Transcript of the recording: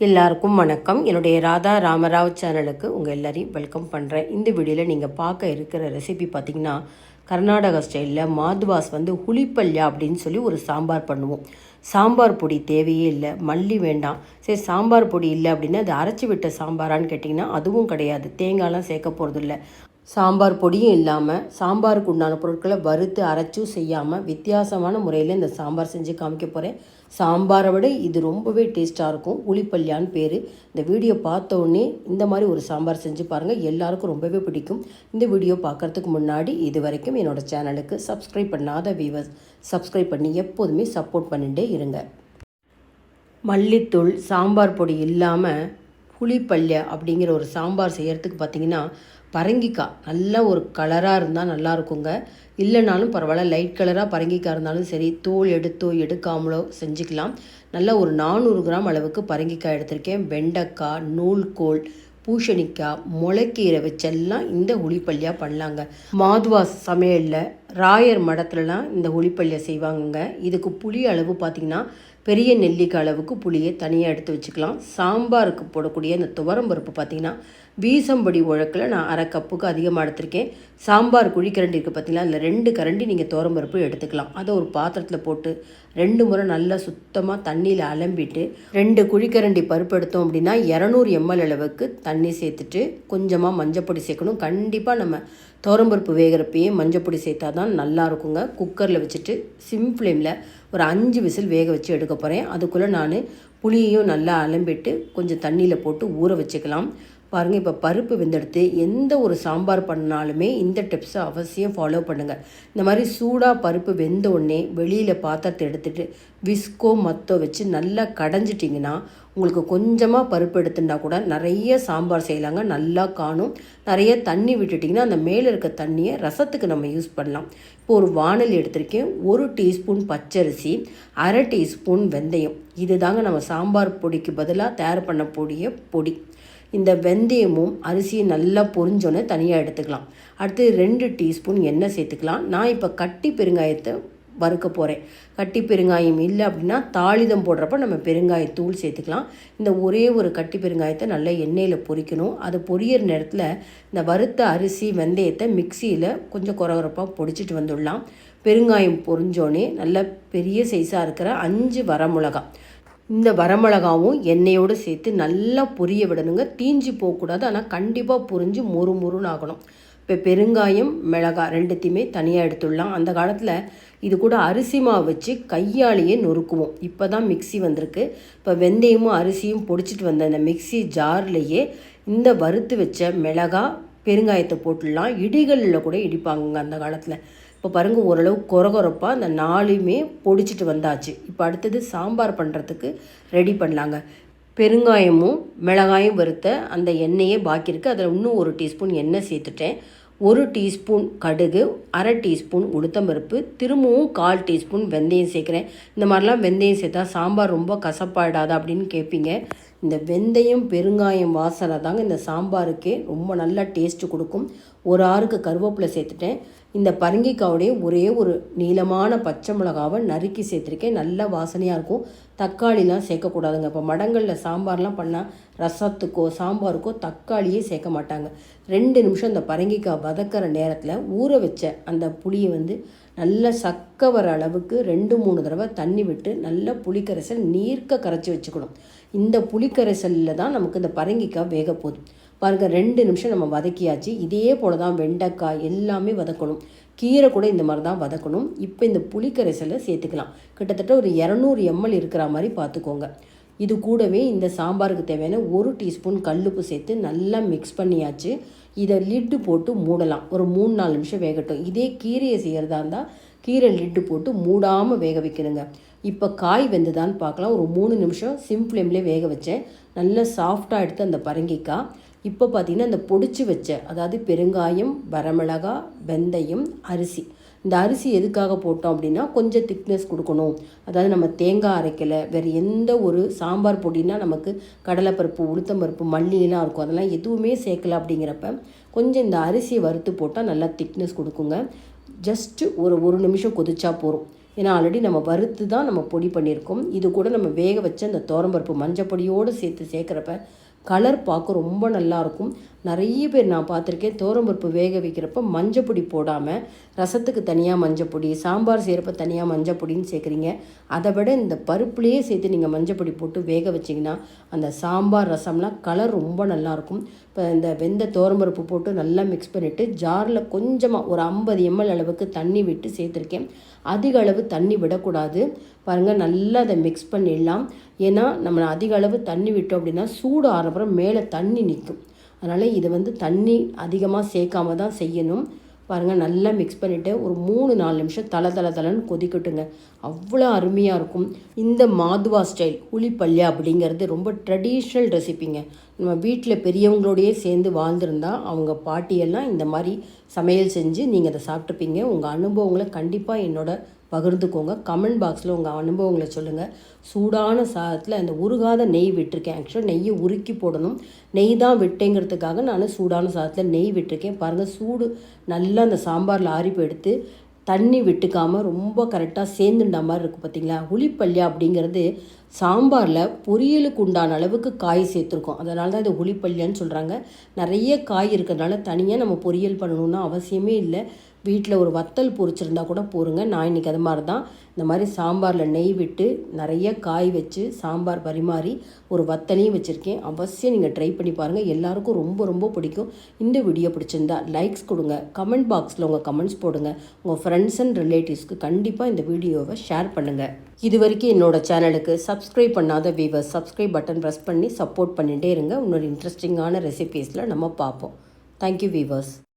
எல்லாருக்கும் வணக்கம். என்னுடைய ராதா ராமராவ் சேனலுக்கு உங்கள் எல்லாரையும் வெல்கம் பண்ணுறேன். இந்த வீடியோவில் நீங்கள் பார்க்க இருக்கிற ரெசிபி பார்த்திங்கன்னா, கர்நாடகா ஸ்டைலில் மாதுவாஸ் ஹுளிப்பல்யா அப்படின்னு சொல்லி ஒரு சாம்பார் பண்ணுவோம். சாம்பார் பொடி தேவையே இல்லை, மல்லி வேண்டாம். சரி, சாம்பார் பொடி இல்லை அப்படின்னா அது அரைச்சி விட்ட சாம்பாரான்னு கேட்டிங்கன்னா அதுவும் கிடையாது. தேங்காய்லாம் சேர்க்க போகிறதில்ல. சாம்பார் பொடியும் இல்லாமல் சாம்பாருக்கு உண்டான பொருட்களை வறுத்து அரைச்சும் செய்யாமல் வித்தியாசமான முறையில் இந்த சாம்பார் செஞ்சு காமிக்க போகிறேன். சாம்பாரை விட இது ரொம்பவே டேஸ்ட்டாக இருக்கும். ஹுளிப்பல்யான்னு பேர். இந்த வீடியோ பார்த்த உடனே இந்த மாதிரி ஒரு சாம்பார் செஞ்சு பாருங்கள், எல்லாருக்கும் ரொம்பவே பிடிக்கும். இந்த வீடியோ பார்க்குறதுக்கு முன்னாடி இது வரைக்கும் என்னோடய சேனலுக்கு சப்ஸ்கிரைப் பண்ணாத வியூவர்ஸ் சப்ஸ்கிரைப் பண்ணி எப்போதுமே சப்போர்ட் பண்ணிகிட்டே இருங்க. மல்லித்தூள் சாம்பார் பொடி இல்லாமல் ஹுளிப்பல்யா அப்படிங்கிற ஒரு சாம்பார் செய்கிறதுக்கு பார்த்திங்கன்னா, பரங்கிக்காய் நல்ல ஒரு கலராக இருந்தால் நல்லாயிருக்குங்க. இல்லைனாலும் பரவாயில்ல, லைட் கலராக பரங்கிக்காய் இருந்தாலும் சரி, தோல் எடுத்தோ எடுக்காமலோ செஞ்சுக்கலாம். நல்லா ஒரு 400 கிராம் அளவுக்கு பரங்கிக்காய் எடுத்திருக்கேன். வெண்டைக்காய், நூல்கோல், பூசணிக்காய், முளைக்கீரை வச்செல்லாம் இந்த ஹுளிப்பல்யா பண்ணலாங்க. மாதுவாஸ் சமையலில் ராயர் மடத்துலலாம் இந்த ஹுளிப்பல்யா செய்வாங்கங்க. இதுக்கு புளி அளவு பார்த்திங்கன்னா, பெரிய நெல்லிக்காய் அளவுக்கு புளியை தனியாக எடுத்து வச்சுக்கலாம். சாம்பாருக்கு போடக்கூடிய இந்த துவரம்பருப்பு பார்த்திங்கன்னா, வீசம்படி உழக்கில் நான் 1/2 கப்புக்கு அதிகமாக எடுத்திருக்கேன். சாம்பார் குழிக்கரண்டி இருக்குது பார்த்திங்களா, அதில் 2 கரண்டி நீங்கள் துவரம்பருப்பு எடுத்துக்கலாம். அதை ஒரு பாத்திரத்தில் போட்டு 2 முறை நல்லா சுத்தமாக தண்ணியில் அலம்பிட்டு 2 குழிக்கரண்டி பருப்பு எடுத்தோம் அப்படின்னா 200 ml அளவுக்கு தண்ணி சேர்த்துட்டு கொஞ்சமாக மஞ்சப்பொடி சேர்க்கணும். கண்டிப்பாக நம்ம துவரம்பருப்பு வேகிறப்பயே மஞ்சப்பொடி சேர்த்தா தான் நல்லா இருக்குங்க. குக்கரில் வச்சுட்டு சிம் ஃப்ளேமில் ஒரு 5 விசில் வேக வச்சு எடுக்க போகிறேன். அதுக்குள்ளே நான் புளியையும் நல்லா அலம்பிட்டு கொஞ்சம் தண்ணியில் போட்டு ஊற வச்சுக்கலாம். பாருங்கள், இப்போ பருப்பு வெந்தெடுத்து எந்த ஒரு சாம்பார் பண்ணாலுமே இந்த டிப்ஸை அவசியம் ஃபாலோ பண்ணுங்கள். இந்த மாதிரி சூடாக பருப்பு வெந்த உடனே வெளியில் பாத்திரத்தை எடுத்துகிட்டு விஸ்கோ மத்தோ வச்சு நல்லா கடைஞ்சிட்டிங்கன்னா உங்களுக்கு கொஞ்சமாக பருப்பு எடுத்துட்டா கூட நிறைய சாம்பார் செய்யலாங்க. நல்லா காணும். நிறைய தண்ணி விட்டுட்டிங்கன்னா அந்த மேலே இருக்க தண்ணியை ரசத்துக்கு நம்ம யூஸ் பண்ணலாம். இப்போ ஒரு வாணலி எடுத்திருக்கேன். 1 டீஸ்பூன் பச்சரிசி, 1/2 டீஸ்பூன் வெந்தயம். இது தாங்க நம்ம சாம்பார் பொடிக்கு பதிலாக தயார் பண்ணக்கூடிய பொடி. இந்த வெந்தயமும் அரிசியும் நல்லா பொரிஞ்சோன்னே தனியாக எடுத்துக்கலாம். அடுத்து 2 டீஸ்பூன் எண்ணெய் சேர்த்துக்கலாம். நான் இப்போ கட்டி பெருங்காயத்தை வறுக்க போகிறேன். கட்டி பெருங்காயம் இல்லை அப்படின்னா தாளிதம் போடுறப்ப நம்ம பெருங்காயத்தூள் சேர்த்துக்கலாம். இந்த ஒரே ஒரு கட்டி பெருங்காயத்தை நல்லா எண்ணெயில் பொரிக்கணும். அது பொரியிற நேரத்தில் இந்த வறுத்த அரிசி வெந்தயத்தை மிக்சியில் கொஞ்சம் குறகுறப்பாக பொடிச்சிட்டு வந்துடலாம். பெருங்காயம் பொரிஞ்சோன்னே நல்ல பெரிய சைஸாக இருக்கிற 5 வரமிளகா, இந்த வரமிளகாவும் எண்ணெயோடு சேர்த்து நல்லா பொரிய விடணுங்க. தீஞ்சு போகக்கூடாது, ஆனால் கண்டிப்பாக பொரிஞ்சு மொறுன்னு ஆகணும். இப்போ பெருங்காயம் மிளகாய் 2த்தையுமே தனியாக எடுத்துடலாம். அந்த காலத்தில் இது கூட அரிசி மாவு வச்சு கையாலேயே நொறுக்குவோம். இப்போ தான் மிக்சி வந்திருக்கு. இப்போ வெந்தயமும் அரிசியும் பொடிச்சிட்டு வந்த அந்த மிக்சி ஜார்லேயே இந்த வறுத்து வச்ச மிளகாய் பெருங்காயத்தை போட்டுடலாம். இடிகளில் கூட இடிப்பாங்க அந்த காலத்தில். இப்போ பாருங்கள், ஓரளவு கொரகொரப்பாக அந்த 4மே பொடிச்சிட்டு வந்தாச்சு. இப்போ அடுத்தது சாம்பார் பண்ணுறதுக்கு ரெடி பண்ணலாங்க. பெருங்காயமும் மிளகாயும் வறுத்த அந்த எண்ணெயே பாக்கி இருக்குது. அதில் இன்னும் 1 டீஸ்பூன் எண்ணெய் சேர்த்துட்டேன். 1 டீஸ்பூன் கடுகு, 1/2 டீஸ்பூன் உளுத்தம்பருப்பு, திரும்பவும் 1/4 டீஸ்பூன் வெந்தயம் சேர்க்குறேன். இந்த மாதிரிலாம் வெந்தயம் சேர்த்தா சாம்பார் ரொம்ப கசப்பாயிடாதா அப்படின்னு கேட்பீங்க. இந்த வெந்தயம் பெருங்காயம் வாசனை தாங்க இந்த சாம்பாருக்கே ரொம்ப நல்லா டேஸ்ட்டு கொடுக்கும். ஒரு ஆறுக்கு கருவேப்பிலை சேர்த்துட்டேன். இந்த பரங்கிக்காயோடைய ஒரே ஒரு நீளமான பச்சை மிளகாவை நறுக்கி சேர்த்துருக்கேன். நல்ல வாசனையாக இருக்கும். தக்காளிலாம் சேர்க்கக்கூடாதுங்க. இப்போ மடங்களில் சாம்பார்லாம் பண்ணால் ரசத்துக்கோ சாம்பாருக்கோ தக்காளியே சேர்க்க மாட்டாங்க. 2 நிமிஷம் இந்த பரங்கிக்காய் வதக்கிற நேரத்தில் ஊற வச்ச அந்த புளியை நல்லா சக்க வர அளவுக்கு 2-3 தடவை தண்ணி விட்டு நல்ல புளிக்கரைசல் நீர்க்க கரைச்சி வச்சுக்கணும். இந்த புளிக்கரைசலில் தான் நமக்கு இந்த பரங்கிக்காய் வேக போகுது. பாருங்கள், 2 நிமிஷம் நம்ம வதக்கியாச்சு. இதே போல் தான் வெண்டைக்காய் எல்லாமே வதக்கணும். கீரை கூட இந்த மாதிரி தான் வதக்கணும். இப்போ இந்த புளிக்கரைசலை சேர்த்துக்கலாம். கிட்டத்தட்ட ஒரு 200 ml இருக்கிற மாதிரி பார்த்துக்கோங்க. இது கூடவே இந்த சாம்பாருக்கு தேவையான 1 டீஸ்பூன் கல்லுப்பு சேர்த்து நல்லா மிக்ஸ் பண்ணியாச்சு. இதை லிட்டு போட்டு மூடலாம். ஒரு 3-4 நிமிஷம் வேகட்டும். இதே கீரையை செய்கிறதா இருந்தால் கீரை லிட்டு போட்டு மூடாமல் வேக வைக்கணுங்க. இப்போ காய் வெந்துதான்னு பார்க்கலாம். ஒரு 3 நிமிஷம் சிம் ஃப்ளேம்லேயே வேக வச்சேன். நல்லா சாஃப்டாக எடுத்து அந்த பரங்கிக்காய் இப்போ பார்த்திங்கன்னா இந்த பொடிச்சு வச்ச, அதாவது பெருங்காயம், வரமிளகா, வெந்தயம், அரிசி. இந்த அரிசி எதுக்காக போட்டோம் அப்படின்னா கொஞ்சம் திக்னஸ் கொடுக்கணும். அதாவது நம்ம தேங்காய் அரைக்கலை, வேறு எந்த ஒரு சாம்பார் பொடினா நமக்கு கடலைப்பருப்பு, உளுத்தம்பருப்பு, மல்லிலாம் இருக்கும், அதெல்லாம் எதுவுமே சேர்க்கலை. அப்படிங்கிறப்ப கொஞ்சம் இந்த அரிசியை வறுத்து போட்டால் நல்லா திக்னஸ் கொடுக்குங்க. ஜஸ்ட்டு ஒரு 1 நிமிஷம் கொதிச்சா போகும். ஏன்னா ஆல்ரெடி நம்ம வறுத்து தான் நம்ம பொடி பண்ணியிருக்கோம். இது கூட நம்ம வேக வச்ச அந்த துவரம்பருப்பு மஞ்சள் பொடியோடு சேர்க்குறப்ப கலர் பார்க்க ரொம்ப நல்லாயிருக்கும். நிறைய பேர் நான் பார்த்துருக்கேன், துவரம்பருப்பு வேக வைக்கிறப்ப மஞ்சள் பொடி போடாமல் ரசத்துக்கு தனியாக மஞ்சள் பொடி, சாம்பார் செய்கிறப்ப தனியாக மஞ்சள் பொடின்னு சேர்க்குறீங்க. அதை விட இந்த பருப்புலேயே சேர்த்து நீங்கள் மஞ்சள் பொடி போட்டு வேக வச்சிங்கன்னா அந்த சாம்பார் ரசம்லாம் கலர் ரொம்ப நல்லாயிருக்கும். இப்போ இந்த வெந்த துவரம்பருப்பு போட்டு நல்லா மிக்ஸ் பண்ணிவிட்டு ஜாரில் கொஞ்சமாக ஒரு 50 ml அளவுக்கு தண்ணி விட்டு சேர்த்துருக்கேன். அதிக அளவு தண்ணி விடக்கூடாது. பாருங்கள், நல்லா அதை மிக்ஸ் பண்ணிடலாம். ஏன்னா நம்ம அதிக அளவு தண்ணி விட்டோம் அப்படின்னா சூடு ஆறப்புறம் மேலே தண்ணி நிற்கும். அதனால் இது தண்ணி அதிகமாக சேர்க்காம தான் செய்யணும். பாருங்கள், நல்லா மிக்ஸ் பண்ணிவிட்டு ஒரு 3-4 நிமிஷம் தளன்னு கொதிக்கட்டுங்க. அவ்வளோ அருமையாக இருக்கும். இந்த மாதுவா ஸ்டைல் புளிப்பல்யா அப்படிங்கிறது ரொம்ப ட்ரெடிஷ்னல் ரெசிபிங்க. நம்ம வீட்டில் பெரியவங்களோடையே சேர்ந்து வாழ்ந்துருந்தா அவங்க பாட்டியெல்லாம் இந்த மாதிரி சமையல் செஞ்சு நீங்கள் அதை சாப்பிட்டுப்பீங்க. உங்கள் அனுபவங்களை கண்டிப்பாக என்னோட பகிர்ந்துக்கோங்க. கமெண்ட் பாக்ஸில் உங்கள் அனுபவங்களை சொல்லுங்கள். சூடான சாதத்தில் அந்த உருகாத நெய் விட்டுருக்கேன். ஆக்சுவலாக நெய்யை உருக்கி போடணும். நெய் தான் விட்டேங்கிறதுக்காக நான் சூடான சாதத்தில் நெய் விட்டுருக்கேன். பாருங்கள், சூடு நல்லா அந்த சாம்பாரில் ஆறிப்பு எடுத்து தண்ணி விட்டுக்காமல் ரொம்ப கரெக்டாக சேர்ந்துட்ட மாதிரி இருக்குது. பார்த்திங்களா? புளிப்பல்யா அப்படிங்கிறது சாம்பாரில் பொரியலுக்கு உண்டான அளவுக்கு காய் சேர்த்துருக்கோம். அதனால தான் இது புளிப்பல்யான்னு சொல்கிறாங்க. நிறைய காய் இருக்கிறதுனால தனியாக நம்ம பொரியல் பண்ணணுன்னு அவசியமே இல்லை. வீட்டில் ஒரு வத்தல் பொரிச்சிருந்தா கூட போருங்க. நான் இன்றைக்கி அது மாதிரி தான் இந்த மாதிரி சாம்பாரில் நெய் விட்டு நிறைய காய் வச்சு சாம்பார் பரிமாறி ஒரு வத்தலையும் வச்சுருக்கேன். அவசியம் நீங்கள் ட்ரை பண்ணி பாருங்கள். எல்லாருக்கும் ரொம்ப ரொம்ப பிடிக்கும். இந்த வீடியோ பிடிச்சிருந்தா லைக்ஸ் கொடுங்க. கமெண்ட் பாக்ஸில் உங்கள் கமெண்ட்ஸ் போடுங்க. உங்கள் ஃப்ரெண்ட்ஸ் அண்ட் ரிலேட்டிவ்ஸ்க்கு கண்டிப்பாக இந்த வீடியோவை ஷேர் பண்ணுங்கள். இது வரைக்கும் என்னோடய சேனலுக்கு சப்ஸ்கிரைப் பண்ணாத வியூவர்ஸ் சப்ஸ்கிரைப் பட்டன் ப்ரெஸ் பண்ணி சப்போர்ட் பண்ணிகிட்டே இருங்க. இன்னொரு இன்ட்ரெஸ்டிங்கான ரெசிபீஸில் நம்ம பார்ப்போம். Thank you viewers.